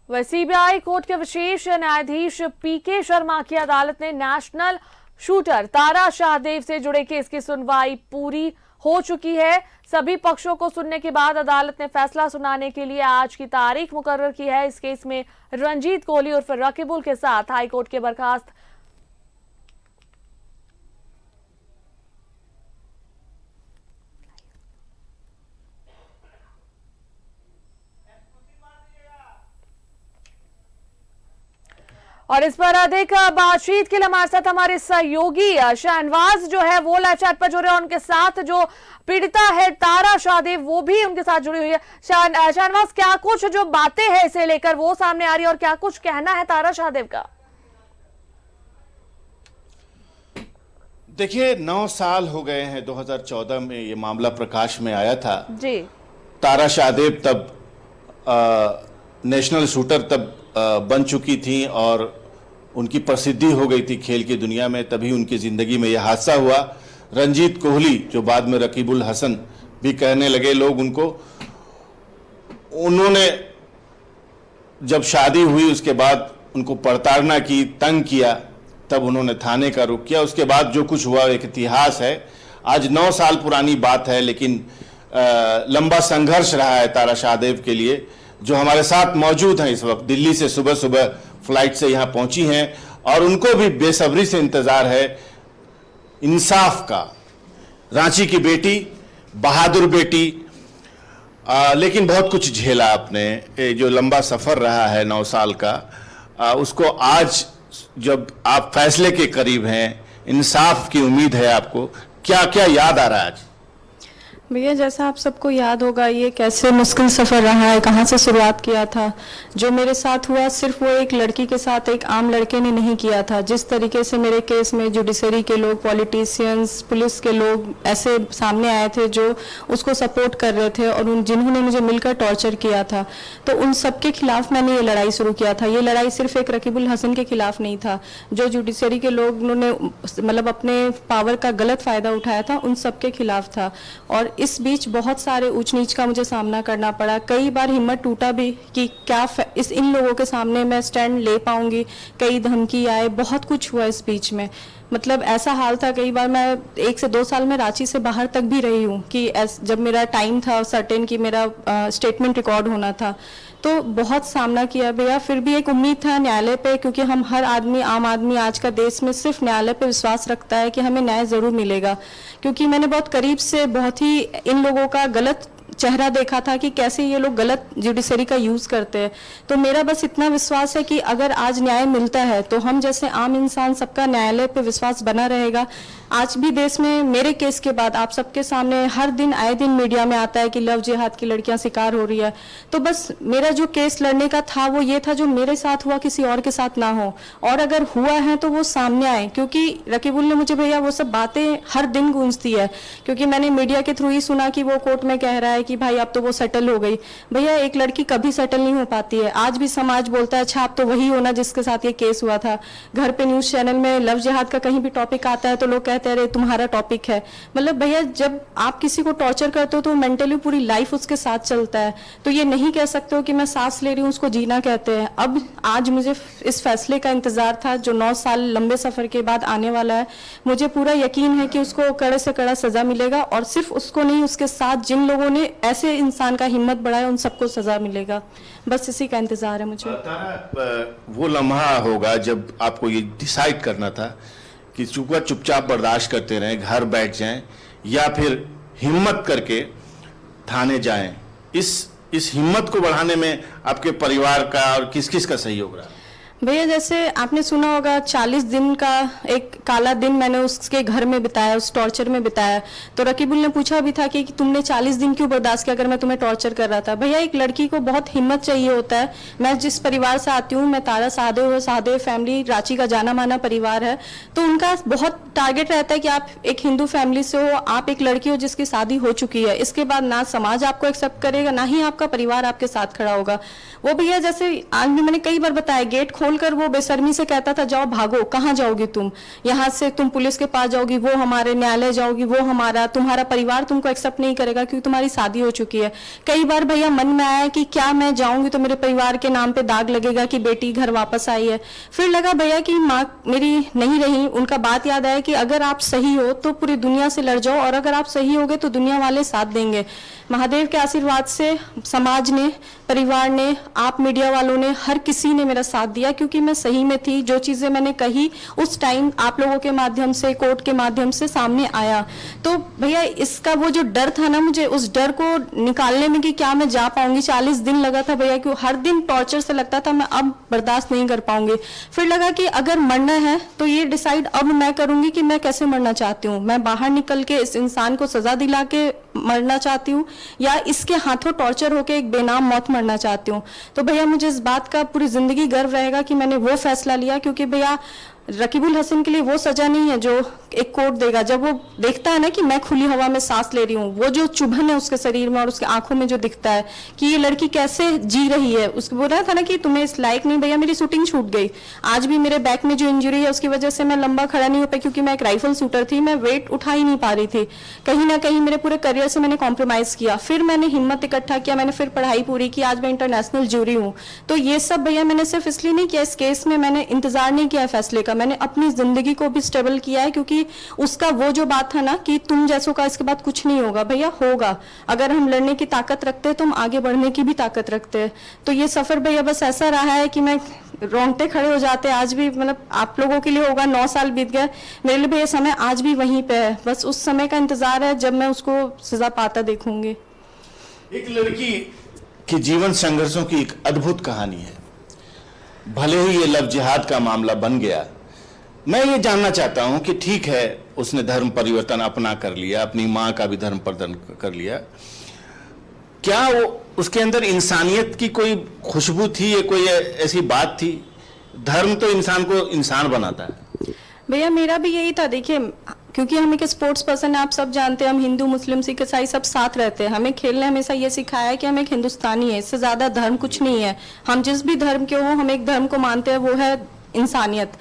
वह CBI court के विशेष न्यायाधीश पीके शर्मा की अदालत ने नेशनल शूटर तारा शाहदेव से जुड़े केस की सुनवाई पूरी हो चुकी है। सभी पक्षों को सुनने के बाद अदालत ने फैसला सुनाने के लिए आज की तारीख मुकर्रर की है। इस केस में रंजीत कोहली और फिर रकीबुल के साथ हाईकोर्ट के बर्खास्त और इस पर अधिक बातचीत के लिए हमारे साथ हमारे सहयोगी शहनवाज जो है वो लाइव चैट पर जुड़े हैं। उनके साथ जो पीड़िता है तारा शाहदेव वो भी उनके साथ जुड़ी हुई है। शहनवाज, क्या कुछ जो बातें हैं इसे लेकर वो सामने आ रही है और क्या कुछ कहना है तारा शाहदेव का? देखिए, 9 साल हो गए हैं। 2014 में ये मामला प्रकाश में आया था जी। तारा शाहदेव तब नेशनल शूटर तब बन चुकी थी और उनकी प्रसिद्धि हो गई थी खेल की दुनिया में। तभी उनकी जिंदगी में यह हादसा हुआ। रंजीत कोहली, जो बाद में रकीबुल हसन भी कहने लगे लोग उनको, उन्होंने जब शादी हुई उसके बाद उनको प्रताड़ना की, तंग किया, तब उन्होंने थाने का रुख किया। उसके बाद जो कुछ हुआ एक इतिहास है। आज 9 साल पुरानी बात है, लेकिन लंबा संघर्ष रहा है तारा शाहदेव के लिए, जो हमारे साथ मौजूद हैं इस वक्त। दिल्ली से सुबह सुबह फ्लाइट से यहाँ पहुंची हैं और उनको भी बेसब्री से इंतजार है इंसाफ का। रांची की बेटी, बहादुर बेटी, लेकिन बहुत कुछ झेला आपने। ये जो लंबा सफर रहा है 9 साल का, उसको आज जब आप फैसले के करीब हैं, इंसाफ की उम्मीद है आपको, क्या क्या याद आ रहा है आज? भैया, जैसा आप सबको याद होगा, ये कैसे मुश्किल सफ़र रहा है, कहाँ से शुरुआत किया था। जो मेरे साथ हुआ सिर्फ वो एक लड़की के साथ, एक आम लड़के ने नहीं किया था। जिस तरीके से मेरे केस में जुडिशरी के लोग, पॉलिटिशियंस, पुलिस के लोग ऐसे सामने आए थे जो उसको सपोर्ट कर रहे थे और जिन्होंने मुझे मिलकर टॉर्चर किया था, तो उन सबके खिलाफ मैंने ये लड़ाई शुरू किया था। ये लड़ाई सिर्फ एक रकीबुल हसन के खिलाफ नहीं था। जो जुडिशरी के लोग उन्होंने मतलब अपने पावर का गलत फ़ायदा उठाया था, उन सबके खिलाफ था। और इस बीच बहुत सारे ऊंच नीच का मुझे सामना करना पड़ा। कई बार हिम्मत टूटा भी कि क्या इन लोगों के सामने मैं स्टैंड ले पाऊंगी। कई धमकी आए, बहुत कुछ हुआ इस बीच में। मतलब ऐसा हाल था, कई बार मैं 1 से 2 साल में रांची से बाहर तक भी रही हूँ कि जब मेरा टाइम था सर्टेन कि मेरा स्टेटमेंट रिकॉर्ड होना था, तो बहुत सामना किया भैया। फिर भी एक उम्मीद था न्यायालय पे, क्योंकि हम हर आदमी, आम आदमी आज का देश में सिर्फ न्यायालय पे विश्वास रखता है कि हमें न्याय ज़रूर मिलेगा। क्योंकि मैंने बहुत करीब से बहुत ही इन लोगों का गलत चेहरा देखा था कि कैसे ये लोग गलत जुडिशरी का यूज़ करते हैं। तो मेरा बस इतना विश्वास है कि अगर आज न्याय मिलता है तो हम जैसे आम इंसान सबका न्यायालय पे विश्वास बना रहेगा। आज भी देश में मेरे केस के बाद आप सबके सामने हर दिन आए दिन मीडिया में आता है कि लव जिहाद की लड़कियां शिकार हो रही है। तो बस मेरा जो केस लड़ने का था वो ये था, जो मेरे साथ हुआ किसी और के साथ ना हो, और अगर हुआ है तो वो सामने आए। क्योंकि रकीबुल ने मुझे भैया वो सब बातें हर दिन गूंजती है, क्योंकि मैंने मीडिया के थ्रू ही सुना कि वो कोर्ट में कह रहा है कि भाई अब तो वो सेटल हो गई। भैया, एक लड़की कभी सेटल नहीं हो पाती है। आज भी समाज बोलता है अच्छा आप तो वही हो ना जिसके साथ ये केस हुआ था। घर पे न्यूज चैनल में लव जिहाद का कहीं भी टॉपिक आता है तो लोग कहते हैं अरे तुम्हारा टॉपिक है। मतलब भैया, जब आप किसी को टॉर्चर करते हो तो मेंटली पूरी लाइफ उसके साथ चलता है। तो ये नहीं कह सकते हो कि मैं सांस ले रही हूँ, उसको जीना कहते हैं। अब आज मुझे इस फैसले का इंतजार था जो 9 साल लंबे सफर के बाद आने वाला है। मुझे पूरा यकीन है कि उसको कड़े से कड़ा सजा मिलेगा, और सिर्फ उसको नहीं, उसके साथ जिन लोगों ने ऐसे इंसान का हिम्मत बढ़ाया उन सबको सजा मिलेगा। बस इसी का इंतजार है मुझे। वो लम्हा होगा जब आपको ये डिसाइड करना था कि चुपचाप बर्दाश्त करते रहें, घर बैठ जाएं, या फिर हिम्मत करके थाने जाएं। इस हिम्मत को बढ़ाने में आपके परिवार का और किस किस का सहयोग रहा? भैया, जैसे आपने सुना होगा 40 दिन का एक काला दिन मैंने उसके घर में बिताया, उस टॉर्चर में बिताया। तो रकीबुल ने पूछा भी था कि तुमने 40 दिन क्यों बर्दाश्त किया अगर मैं तुम्हें टॉर्चर कर रहा था। भैया, एक लड़की को बहुत हिम्मत चाहिए होता है। मैं जिस परिवार से आती हूँ, मैं तारा शाहदेव फैमिली रांची का जाना माना परिवार है, तो उनका बहुत टारगेट रहता है कि आप एक हिंदू फैमिली से हो, आप एक लड़की हो जिसकी शादी हो चुकी है। इसके बाद ना समाज आपको एक्सेप्ट करेगा, ना ही आपका परिवार आपके साथ खड़ा होगा। वो भैया, जैसे आज भी मैंने कई बार बताया, गेट खोलकर वो बेशर्मी से कहता था जाओ भागो, कहाँ जाओगी तुम, यहाँ से तुम पुलिस के पास जाओगी, वो हमारे, न्यायालय जाओगी, वो हमारा, तुम्हारा परिवार तुमको एक्सेप्ट नहीं करेगा क्योंकि तुम्हारी शादी हो चुकी है। कई बार भैया मन में आया कि क्या मैं जाऊंगी तो मेरे परिवार के नाम पे दाग लगेगा कि बेटी घर वापस आई है। फिर लगा भैया कि माँ मेरी नहीं रही, उनका बात याद आया कि अगर आप सही हो तो पूरी दुनिया से लड़ जाओ, और अगर आप सही होगे तो दुनिया वाले साथ देंगे। महादेव के आशीर्वाद से समाज ने, परिवार ने, आप मीडिया वालों ने, हर किसी ने मेरा साथ दिया क्योंकि मैं सही में थी। जो चीजें मैंने कही उस टाइम आप लोगों के माध्यम से, कोर्ट के माध्यम से सामने आया। तो भैया इसका वो जो डर था ना, मुझे उस डर को निकालने में कि क्या मैं जा पाऊंगी, 40 दिन लगा था भैया, क्यों हर दिन टॉर्चर से लगता था मैं अब बर्दाश्त नहीं कर पाऊंगी। फिर लगा कि अगर मरना है तो ये डिसाइड अब मैं करूंगी कि मैं कैसे मरना चाहती हूँ। मैं बाहर निकल के इस इंसान को सजा दिला के मरना चाहती हूँ या इसके हाथों टॉर्चर होके एक बेनाम मौत मरना चाहती हूँ। तो भैया मुझे इस बात का पूरी जिंदगी गर्व रहेगा कि मैंने वो फैसला लिया, क्योंकि भैया रकीबुल हसन के लिए वो सजा नहीं है जो एक कोर्ट देगा। जब वो देखता है ना कि मैं खुली हवा में सांस ले रही हूँ, वो जो चुभन है उसके शरीर में और उसके आंखों में जो दिखता है कि ये लड़की कैसे जी रही है, उसको बोल रहा था ना कि तुम्हें इस लायक नहीं। भैया मेरी शूटिंग छूट गई, आज भी मेरे बैक में जो इंजरी है उसकी वजह से मैं लंबा खड़ा नहीं हो पाई, क्योंकि मैं एक राइफल शूटर थी, मैं वेट उठा ही नहीं पा रही थी। कहीं ना कहीं मेरे पूरे करियर से मैंने कॉम्प्रोमाइज किया। फिर मैंने हिम्मत इकट्ठा किया, मैंने फिर पढ़ाई पूरी की, आज मैं इंटरनेशनल जूरी हूँ। तो ये सब भैया मैंने सिर्फ इसलिए नहीं किया, इस केस में मैंने इंतजार नहीं किया फैसले का, मैंने अपनी जिंदगी को भी स्टेबल किया है, क्योंकि उसका वो जो बात था ना कि तुम जैसों का इसके बाद कुछ नहीं होगा, भैया होगा। अगर हम लड़ने की ताकत रखते हैं तो हम आगे बढ़ने की भी ताकत रखते हैं। तो ये सफर भैया बस ऐसा रहा है कि मैं रोंगटे खड़े हो जाते, आज भी, मतलब आप लोगों के लिए होगा 9 साल बीत गए, मेरे लिए भी ये समय आज भी वहीं पे है। बस उस समय का इंतजार है जब मैं उसको सजा पाता देखूंगी। एक लड़की के जीवन संघर्षों की एक अद्भुत कहानी है। भले ही ये लव जिहाद का मामला बन गया, मैं ये जानना चाहता हूं कि ठीक है उसने धर्म परिवर्तन अपना कर लिया, अपनी मां का भी धर्म परिवर्तन कर लिया, क्या वो उसके अंदर इंसानियत की कोई खुशबू थी, या कोई ऐसी बात थी? धर्म तो इंसान को इंसान बनाता है। भैया मेरा भी यही था। देखिए क्योंकि हम एक स्पोर्ट्स पर्सन है, आप सब जानते हैं, हम हिंदू मुस्लिम सिख ईसाई सब साथ रहते हैं। हमें खेलने हमेशा ये सिखाया है कि हम एक हिंदुस्तानी है, इससे ज्यादा धर्म कुछ नहीं है। हम जिस भी धर्म के हो, हम एक धर्म को मानते हैं, वो है इंसानियत।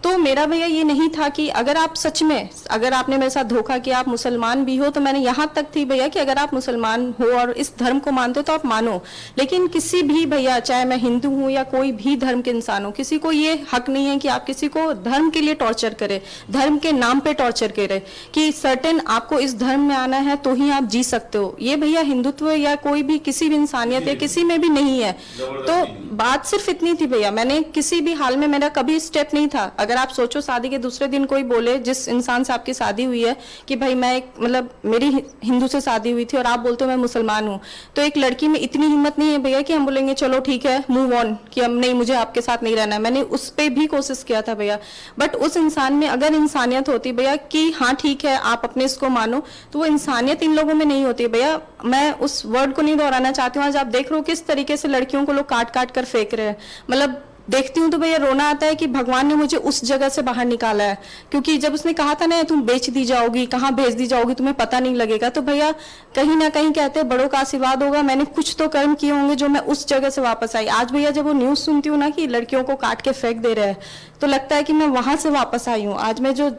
तो मेरा भैया ये नहीं था कि अगर आप सच में, अगर आपने मेरे साथ धोखा किया, आप मुसलमान भी हो, तो मैंने यहाँ तक थी भैया कि अगर आप मुसलमान हो और इस धर्म को मानते हो तो आप मानो, लेकिन किसी भी भैया, चाहे मैं हिंदू हूँ या कोई भी धर्म के इंसान हो, किसी को ये हक नहीं है कि आप किसी को धर्म के लिए टॉर्चर करे, धर्म के नाम पे टॉर्चर करे कि सर्टेन आपको इस धर्म में आना है तो ही आप जी सकते हो। ये भैया हिंदुत्व या कोई भी किसी भी इंसानियत या किसी में भी नहीं है। तो बात सिर्फ इतनी थी भैया, मैंने किसी भी हाल में, मेरा कभी स्टेप नहीं था। अगर आप सोचो शादी के दूसरे दिन कोई बोले, जिस इंसान से आपकी शादी हुई है, कि भाई मैं एक, मतलब मेरी हिंदू से शादी हुई थी और आप बोलते हो मैं मुसलमान हूँ, तो एक लड़की में इतनी हिम्मत नहीं है भैया कि हम बोलेंगे चलो ठीक है मूव ऑन, कि हम नहीं, मुझे आपके साथ नहीं रहना है। मैंने उस पर भी कोशिश किया था भैया, बट उस इंसान में अगर इंसानियत होती भैया कि हाँ ठीक है आप अपने इसको मानो, तो वो इंसानियत इन लोगों में नहीं होती भैया। मैं उस वर्ड को नहीं दोहराना चाहती हूँ। आज आप देख रहे हो किस तरीके से लड़कियों को लोग काट काट कर फेंक रहे हैं, मतलब देखती हूँ तो भैया रोना आता है कि भगवान ने मुझे उस जगह से बाहर निकाला है। क्योंकि जब उसने कहा था ना तुम बेच दी जाओगी, कहाँ भेज दी जाओगी, तुम्हें पता नहीं लगेगा, तो भैया कहीं ना कहीं कहते हैं बड़ों का आशीर्वाद होगा, मैंने कुछ तो कर्म किए होंगे जो मैं उस जगह से वापस आई। आज भैया जब वो न्यूज सुनती हूँ ना कि लड़कियों को काट के फेंक दे रहे हैं, तो लगता है कि मैं वहां से वापस आई हूँ। आज मैं जो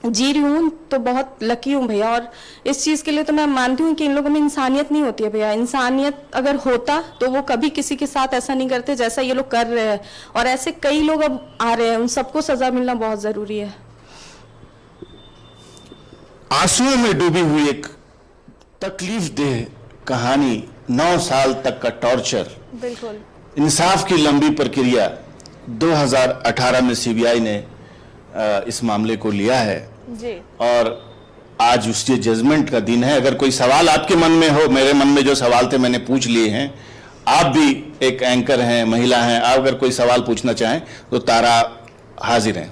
जी रही हूँ तो बहुत लकी हूँ भैया, और इस चीज के लिए तो मैं मानती हूँ कि इन लोगों में इंसानियत नहीं होती है भैया। इंसानियत अगर होता तो वो कभी किसी के साथ ऐसा नहीं करते जैसा ये लोग कर रहे हैं, और ऐसे कई लोग अब आ रहे हैं, उन सबको सजा मिलना बहुत जरूरी है। आंसुओं में डूबी हुई एक तकलीफ देह कहानी, 9 साल तक का टॉर्चर, बिल्कुल इंसाफ की लंबी प्रक्रिया। 2018 में सीबीआई ने इस मामले को लिया है जी, और आज उसके जजमेंट का दिन है। अगर कोई सवाल आपके मन में हो, मेरे मन में जो सवाल थे मैंने पूछ लिए हैं, आप भी एक एंकर हैं, महिला हैं, आप अगर कोई सवाल पूछना चाहें तो तारा हाजिर हैं।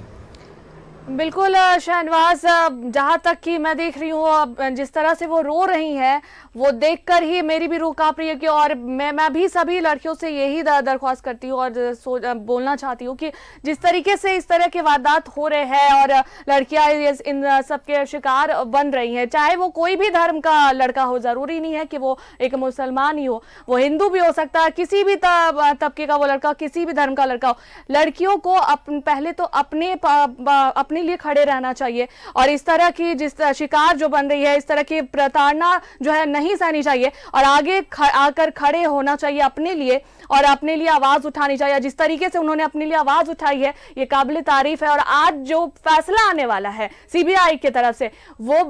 बिल्कुल शहनवाज, जहाँ तक कि मैं देख रही हूँ अब जिस तरह से वो रो रही हैं वो देखकर ही मेरी भी रूह कांप रही है कि और मैं भी सभी लड़कियों से यही दरख्वास्त करती हूँ और बोलना चाहती हूँ कि जिस तरीके से इस तरह के वारदात हो रहे हैं और लड़कियां इन सब के शिकार बन रही हैं, चाहे वो कोई भी धर्म का लड़का हो, जरूरी नहीं है कि वो एक मुसलमान ही हो, वो हिंदू भी हो सकता है, किसी भी तबके का वो लड़का, किसी भी धर्म का लड़का हो। लड़कियों को पहले तो अपने लिए खड़े रहना चाहिए और इस तरह की जिस शिकार जो बन रही है, इस तरह की प्रताड़ना जो है नहीं सहनी चाहिए और आगे आकर खड़े होना चाहिए अपने लिए और अपने लिए आवाज उठानी चाहिए। जिस तरीके से उन्होंने अपने लिए आवाज उठाई है ये काबिल तारीफ है और आज जो फैसला आने वाला है सीबीआई की तरफ से वो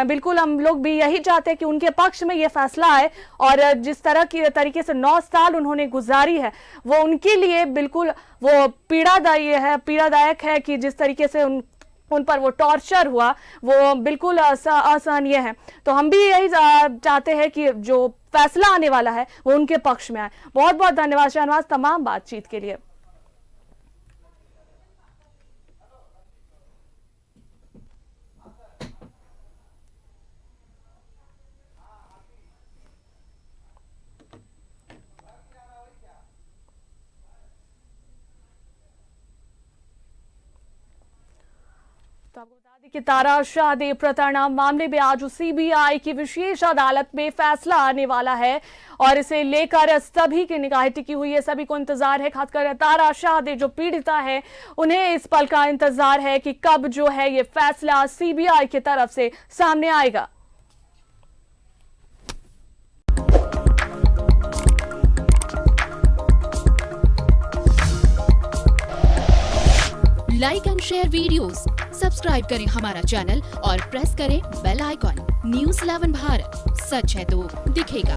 बिल्कुल हम लोग भी यही चाहते हैं कि उनके पक्ष में ये फैसला आए और जिस तरह की तरीके से 9 साल उन्होंने गुजारी है वो उनके लिए बिल्कुल वो पीड़ादायक है कि जिस तरीके से उन पर वो टॉर्चर हुआ वो बिल्कुल असहनीय है। तो हम भी यही चाहते हैं कि जो फैसला आने वाला है वो उनके पक्ष में आए। बहुत बहुत धन्यवाद शहनवाज तमाम बातचीत के लिए। तो आपको बता दें कि तारा शाहदेव प्रताड़ना मामले में आज सीबीआई की विशेष अदालत में फैसला आने वाला है और इसे लेकर सभी की निगाहें टिकी हुई है, सभी को इंतजार है। खासकर तारा शाहदेव जो पीड़िता है उन्हें इस पल का इंतजार है कि कब जो है ये फैसला सीबीआई की तरफ से सामने आएगा। Like and share videos, subscribe करें हमारा चैनल और प्रेस करें बेल आइकॉन। न्यूज़ 11 भारत, सच है तो दिखेगा।